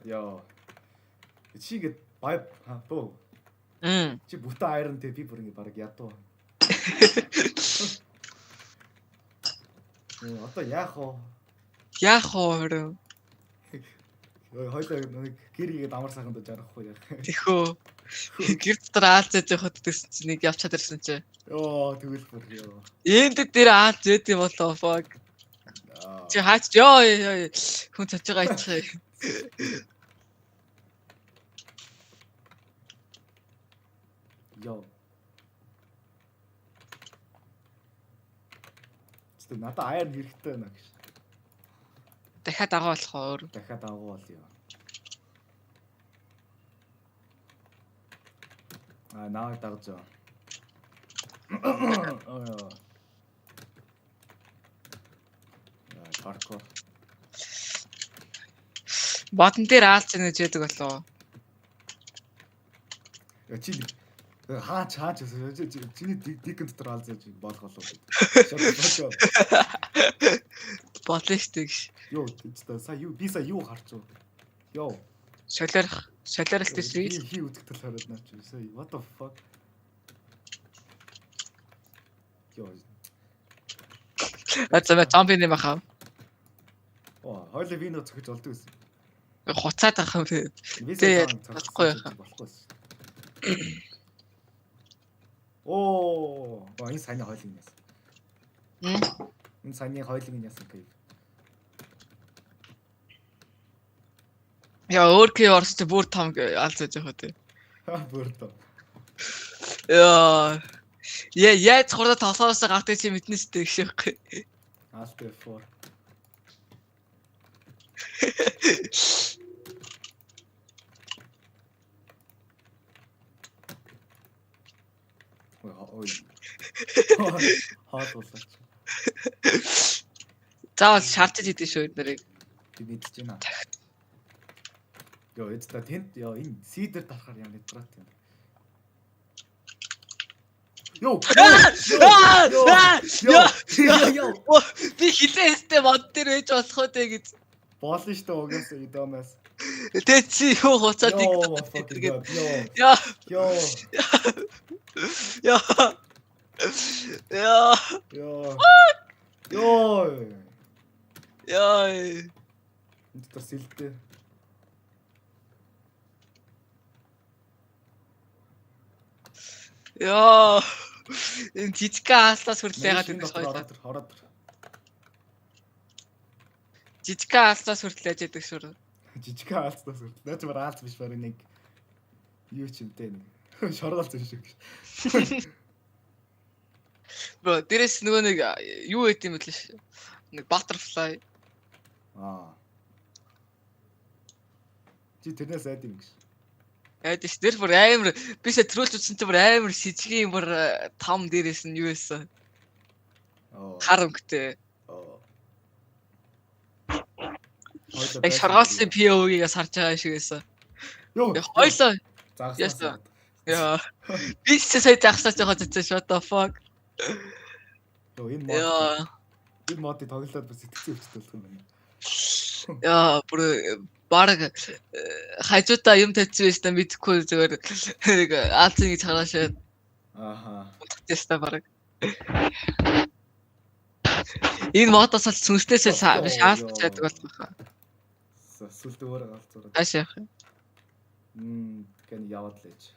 Яа. Чигээд бай боо. Чи бүта айрон те би бүр ингэ баг ядуу. Одоо яах вэ? Яах вэ? Хойлоо нэг гэрийгээд амар сайханд жарахгүй яах. Тэхөө. Гэр дотор аалж яж явахад гэсэн чинь нэг явчаад ирсэн чи. Тэгвэл бүр ёо. Энд дээр аалж яд юм болоо fuck. Чи хаач ёо хүн цаж байгаа ичээ. Ёо. Чи надад аяар хэрэгтэй байна гэж. Дахиад агуу болох өөр. Дахиад агуу бол ёо. Наа дагж ёо. Паркор. Батн дээр аалж яана гэж яадаг болоо. Чи хаач чиний дикэн дотор аалж яж болох болов. Бодлоо штэ гэж. Ёо би сая юу харч вэ? Ёо. Солиоролт тийм. Хий үзэгдэл хараад наач. What the fuck? Ёо. Ацаа зомби нэм ахаа. Хойлоо вино цогж олдог гэсэн. Хуцаад авах юм. Тэгээ болохгүй. Энэ саяны хойлыг яасан. Энэ саяны хойлыг яасан гэв. Яа өөр кий орсч бүр том алзаж байгаа тий. Бүр том. Яаж хурдан тосоос гавтай чи мэднэ штэ гişэхгүй. Alt F4. Ой. Хаад болооч. Заавал шаардаж идэв шүү эднэрийг. Би мэдчихэж байна. Ёо эцтэй тэнд энэ сидер тарахаар юм нэтрат юм. Ёо. Би хилээстэй мод дээр байж болох үү гэж. Болно шүү дээ угаасаа идомас. Тэ чи юу хуцаад Ёо. Энд тас сэлдэ. Яа. Энэ жижиг хаалтаас хүртэл яагаад энэ ороод. Жижиг хаалтаас хүртэл яаж яадаг шүү. Жижиг хаалцнаас хүртэл. Наач мар хаалц биш барин нэг юу ч юмтэй нэг шоргоолц юм шиг. Бро, дээрээс нөгөө нэг юу хийх юм бэл ш. Нэг butterfly. Чи тэрнээс айд юм гэж. Айд ш. Тэр бүр амар бишээ трүүлж утсан чинь бүр амар шижгийн бүр том дээрээс нь юу байсан. Хар өнгөтэй. Яг шаргаалсан POV-гээс харж байгаа шиг байсан. Хойлоо. Загсаа. Яа. Би ч сая загсаач байгаа ч what the fuck. Энэ модыг тоглоод бас сэтгэцээ өвчтэй болох юм байна. Яа, бүр баг хажуудаа юм тавьчихсан байсан мэдхгүй зүгээр нэг аалцын гэж хараашаад. Тэстэ баг. Энэ модоос л сүнснээс шаалж чаддаг болох хаа. Сүлд өөр галзуураад. Ашаах. Гэн яваад лээч.